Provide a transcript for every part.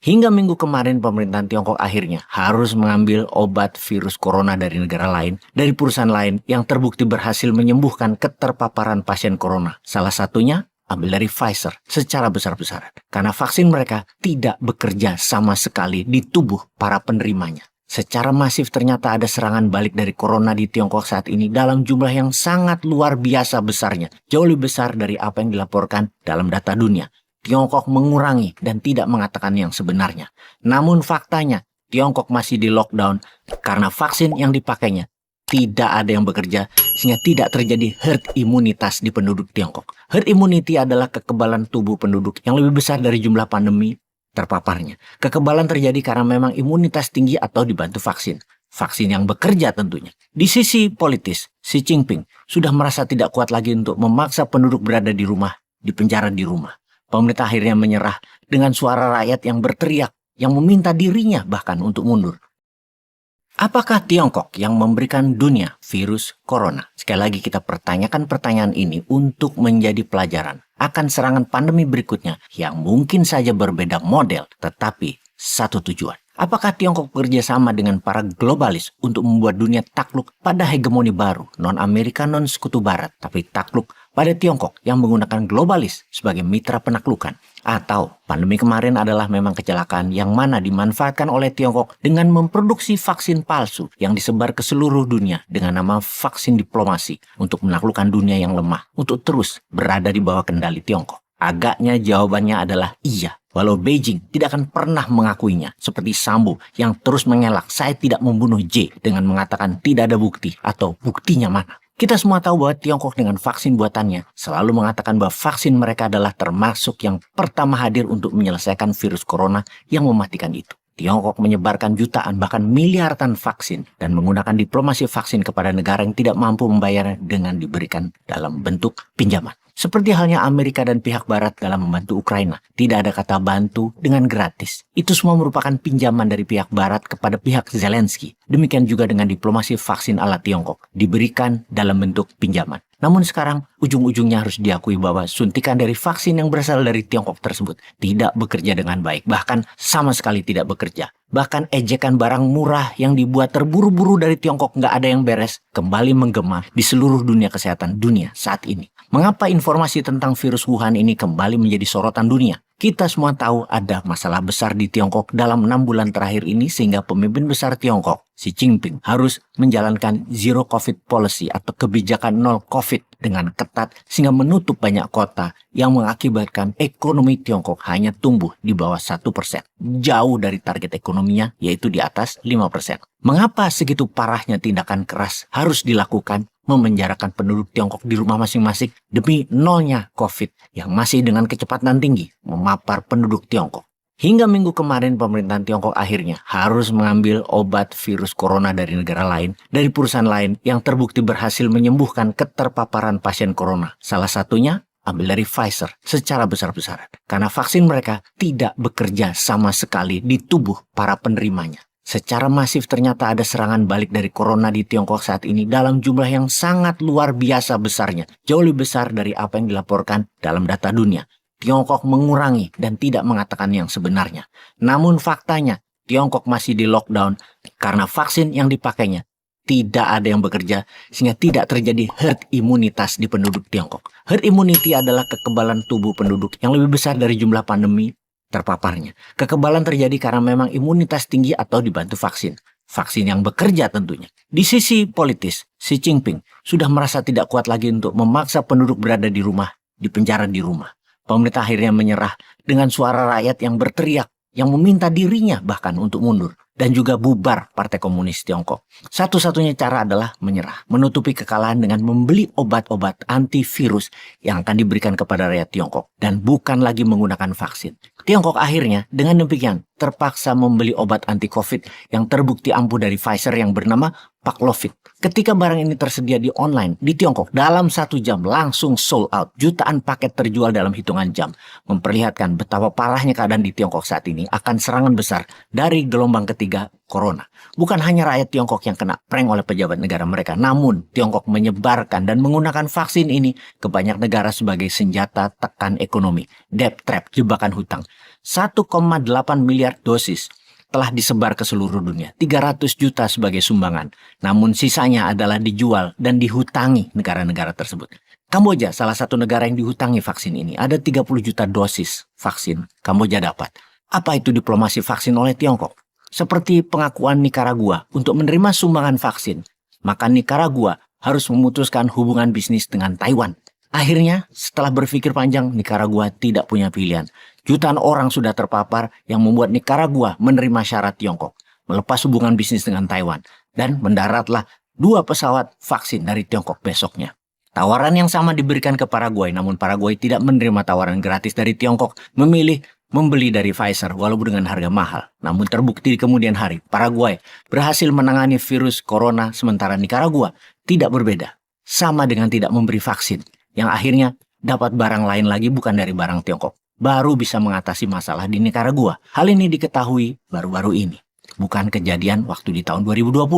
Hingga minggu kemarin pemerintahan Tiongkok akhirnya harus mengambil obat virus corona dari negara lain, dari perusahaan lain yang terbukti berhasil menyembuhkan keterpaparan pasien corona. Salah satunya ambil dari Pfizer secara besar-besaran. Karena vaksin mereka tidak bekerja sama sekali di tubuh para penerimanya. Secara masif ternyata ada serangan balik dari corona di Tiongkok saat ini dalam jumlah yang sangat luar biasa besarnya. Jauh lebih besar dari apa yang dilaporkan dalam data dunia. Tiongkok mengurangi dan tidak mengatakan yang sebenarnya. Namun faktanya, Tiongkok masih di lockdown karena vaksin yang dipakainya tidak ada yang bekerja sehingga tidak terjadi herd imunitas di penduduk Tiongkok. Herd immunity adalah kekebalan tubuh penduduk yang lebih besar dari jumlah pandemi terpaparnya. Kekebalan terjadi karena memang imunitas tinggi atau dibantu vaksin. Vaksin yang bekerja tentunya. Di sisi politis, Xi Jinping sudah merasa tidak kuat lagi untuk memaksa penduduk berada di rumah, di penjara di rumah. Pemerintah akhirnya menyerah dengan suara rakyat yang berteriak, yang meminta dirinya bahkan untuk mundur. Apakah Tiongkok yang memberikan dunia virus corona? Sekali lagi kita pertanyakan pertanyaan ini untuk menjadi pelajaran akan serangan pandemi berikutnya yang mungkin saja berbeda model tetapi satu tujuan. Apakah Tiongkok bekerja sama dengan para globalis untuk membuat dunia takluk pada hegemoni baru, non-Amerika, non-sekutu barat, tapi takluk pada Tiongkok yang menggunakan globalis sebagai mitra penaklukan? Atau pandemi kemarin adalah memang kecelakaan yang mana dimanfaatkan oleh Tiongkok dengan memproduksi vaksin palsu yang disebar ke seluruh dunia dengan nama vaksin diplomasi untuk menaklukkan dunia yang lemah, untuk terus berada di bawah kendali Tiongkok? Agaknya jawabannya adalah iya. Walau Beijing tidak akan pernah mengakuinya, seperti Sambo yang terus mengelak saya tidak membunuh J dengan mengatakan tidak ada bukti atau buktinya mana. Kita semua tahu bahwa Tiongkok dengan vaksin buatannya selalu mengatakan bahwa vaksin mereka adalah termasuk yang pertama hadir untuk menyelesaikan virus corona yang mematikan itu. Tiongkok menyebarkan jutaan bahkan miliaran vaksin dan menggunakan diplomasi vaksin kepada negara yang tidak mampu membayarnya dengan diberikan dalam bentuk pinjaman. Seperti halnya Amerika dan pihak Barat dalam membantu Ukraina, tidak ada kata bantu dengan gratis. Itu semua merupakan pinjaman dari pihak Barat kepada pihak Zelensky. Demikian juga dengan diplomasi vaksin ala Tiongkok, diberikan dalam bentuk pinjaman. Namun sekarang ujung-ujungnya harus diakui bahwa suntikan dari vaksin yang berasal dari Tiongkok tersebut tidak bekerja dengan baik, bahkan sama sekali tidak bekerja. Bahkan ejekan barang murah yang dibuat terburu-buru dari Tiongkok nggak ada yang beres, kembali menggema di seluruh dunia kesehatan dunia saat ini. Mengapa informasi tentang virus Wuhan ini kembali menjadi sorotan dunia? Kita semua tahu ada masalah besar di Tiongkok dalam 6 bulan terakhir ini sehingga pemimpin besar Tiongkok, Xi Jinping, harus menjalankan zero COVID policy atau kebijakan nol COVID dengan ketat sehingga menutup banyak kota yang mengakibatkan ekonomi Tiongkok hanya tumbuh di bawah 1%. Jauh dari target ekonominya yaitu di atas 5%. Mengapa segitu parahnya tindakan keras harus dilakukan? Memenjarakan penduduk Tiongkok di rumah masing-masing demi nolnya COVID yang masih dengan kecepatan tinggi memapar penduduk Tiongkok. Hingga minggu kemarin pemerintahan Tiongkok akhirnya harus mengambil obat virus corona dari negara lain, dari perusahaan lain yang terbukti berhasil menyembuhkan keterpaparan pasien corona. Salah satunya ambil dari Pfizer secara besar-besaran. Karena vaksin mereka tidak bekerja sama sekali di tubuh para penerimanya. Secara masif ternyata ada serangan balik dari corona di Tiongkok saat ini dalam jumlah yang sangat luar biasa besarnya. Jauh lebih besar dari apa yang dilaporkan dalam data dunia. Tiongkok mengurangi dan tidak mengatakan yang sebenarnya. Namun faktanya, Tiongkok masih di lockdown karena vaksin yang dipakainya tidak ada yang bekerja sehingga tidak terjadi herd imunitas di penduduk Tiongkok. Herd immunity adalah kekebalan tubuh penduduk yang lebih besar dari jumlah pandemi terpaparnya. Kekebalan terjadi karena memang imunitas tinggi atau dibantu vaksin. Vaksin yang bekerja tentunya. Di sisi politis, Xi Jinping sudah merasa tidak kuat lagi untuk memaksa penduduk berada di rumah, di penjara di rumah. Pemerintah akhirnya menyerah dengan suara rakyat yang berteriak, yang meminta dirinya bahkan untuk mundur. Dan juga bubar Partai Komunis Tiongkok. Satu-satunya cara adalah menyerah, menutupi kekalahan dengan membeli obat-obat antivirus yang akan diberikan kepada rakyat Tiongkok. Dan bukan lagi menggunakan vaksin. Tiongkok akhirnya dengan demikian terpaksa membeli obat anti-COVID yang terbukti ampuh dari Pfizer yang bernama Paxlovid. Ketika barang ini tersedia di online di Tiongkok, dalam 1 jam langsung sold out. Jutaan paket terjual dalam hitungan jam. Memperlihatkan betapa parahnya keadaan di Tiongkok saat ini akan serangan besar dari gelombang ketiga corona. Bukan hanya rakyat Tiongkok yang kena prank oleh pejabat negara mereka, namun Tiongkok menyebarkan dan menggunakan vaksin ini ke banyak negara sebagai senjata tekan ekonomi. Debt trap, jebakan hutang. 1,8 miliar dosis telah disebar ke seluruh dunia, 300 juta sebagai sumbangan. Namun sisanya adalah dijual dan dihutangi negara-negara tersebut. Kamboja salah satu negara yang dihutangi vaksin ini. Ada 30 juta dosis vaksin Kamboja dapat. Apa itu diplomasi vaksin oleh Tiongkok? Seperti pengakuan Nicaragua untuk menerima sumbangan vaksin, maka Nicaragua harus memutuskan hubungan bisnis dengan Taiwan. Akhirnya, setelah berpikir panjang, Nicaragua tidak punya pilihan. Jutaan orang sudah terpapar yang membuat Nicaragua menerima syarat Tiongkok, melepas hubungan bisnis dengan Taiwan, dan mendaratlah 2 pesawat vaksin dari Tiongkok besoknya. Tawaran yang sama diberikan ke Paraguay, namun Paraguay tidak menerima tawaran gratis dari Tiongkok, memilih membeli dari Pfizer walaupun dengan harga mahal. Namun terbukti di kemudian hari, Paraguay berhasil menangani virus corona sementara Nicaragua tidak berbeda. Sama dengan tidak memberi vaksin, yang akhirnya dapat barang lain lagi bukan dari barang Tiongkok. Baru bisa mengatasi masalah di Nicaragua. Hal ini diketahui baru-baru ini. Bukan kejadian waktu di tahun 2020.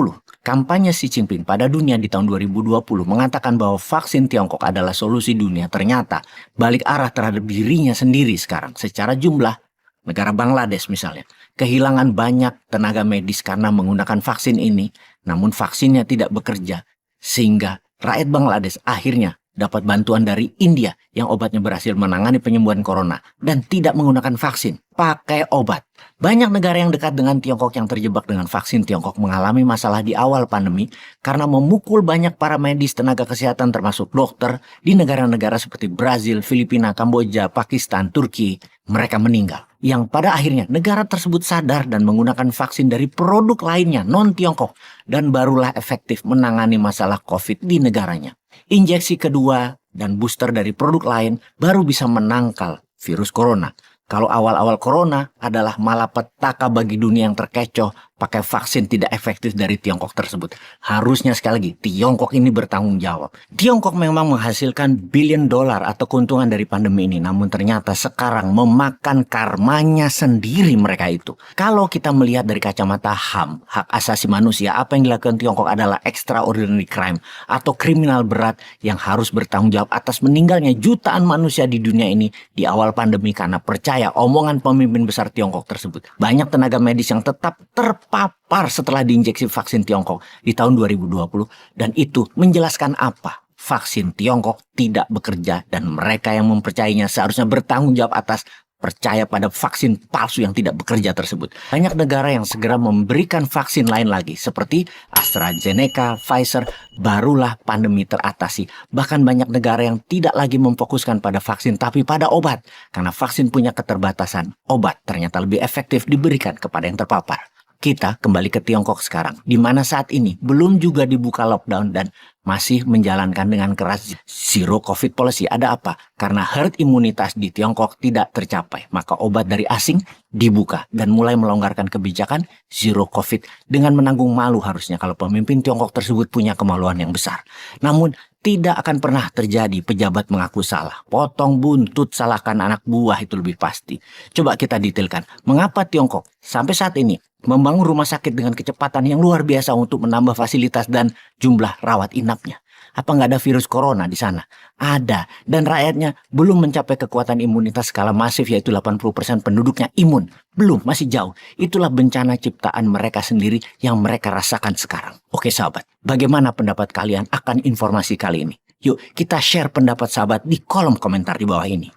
Kampanye Xi Jinping pada dunia di tahun 2020 mengatakan bahwa vaksin Tiongkok adalah solusi dunia. Ternyata balik arah terhadap dirinya sendiri sekarang. Secara jumlah, negara Bangladesh misalnya, kehilangan banyak tenaga medis karena menggunakan vaksin ini. Namun vaksinnya tidak bekerja. Sehingga rakyat Bangladesh akhirnya dapat bantuan dari India yang obatnya berhasil menangani penyembuhan corona dan tidak menggunakan vaksin, pakai obat. Banyak negara yang dekat dengan Tiongkok yang terjebak dengan vaksin Tiongkok mengalami masalah di awal pandemi karena memukul banyak para medis tenaga kesehatan termasuk dokter di negara-negara seperti Brazil, Filipina, Kamboja, Pakistan, Turki. Mereka meninggal. Yang pada akhirnya negara tersebut sadar dan menggunakan vaksin dari produk lainnya non-Tiongkok dan barulah efektif menangani masalah COVID di negaranya. Injeksi kedua dan booster dari produk lain baru bisa menangkal virus corona. Kalau awal-awal corona adalah malapetaka bagi dunia yang terkecoh pakai vaksin tidak efektif dari Tiongkok tersebut. Harusnya sekali lagi Tiongkok ini bertanggung jawab. Tiongkok memang menghasilkan billion dollar atau keuntungan dari pandemi ini. Namun ternyata sekarang memakan karmanya sendiri mereka itu. Kalau kita melihat dari kacamata HAM, hak asasi manusia, apa yang dilakukan Tiongkok adalah extraordinary crime atau kriminal berat yang harus bertanggung jawab atas meninggalnya jutaan manusia di dunia ini di awal pandemi karena percaya omongan pemimpin besar Tiongkok tersebut. Banyak tenaga medis yang tetap terpapar setelah diinjeksi vaksin Tiongkok di tahun 2020 dan itu menjelaskan apa? Vaksin Tiongkok tidak bekerja dan mereka yang mempercayainya seharusnya bertanggung jawab atas percaya pada vaksin palsu yang tidak bekerja tersebut. Banyak negara yang segera memberikan vaksin lain lagi seperti AstraZeneca, Pfizer, barulah pandemi teratasi. Bahkan banyak negara yang tidak lagi memfokuskan pada vaksin tapi pada obat. Karena vaksin punya keterbatasan, obat ternyata lebih efektif diberikan kepada yang terpapar. Kita kembali ke Tiongkok sekarang, di mana saat ini belum juga dibuka lockdown dan masih menjalankan dengan keras zero COVID policy. Ada apa? Karena herd imunitas di Tiongkok tidak tercapai. Maka obat dari asing dibuka dan mulai melonggarkan kebijakan zero COVID dengan menanggung malu harusnya kalau pemimpin Tiongkok tersebut punya kemaluan yang besar. Namun tidak akan pernah terjadi pejabat mengaku salah. Potong buntut salahkan anak buah itu lebih pasti. Coba kita detailkan. Mengapa Tiongkok sampai saat ini membangun rumah sakit dengan kecepatan yang luar biasa untuk menambah fasilitas dan jumlah rawat inapnya? Apa nggak ada virus corona di sana? Ada. Dan rakyatnya belum mencapai kekuatan imunitas skala masif yaitu 80% penduduknya imun. Belum, masih jauh. Itulah bencana ciptaan mereka sendiri yang mereka rasakan sekarang. Oke sahabat, bagaimana pendapat kalian akan informasi kali ini? Yuk kita share pendapat sahabat di kolom komentar di bawah ini.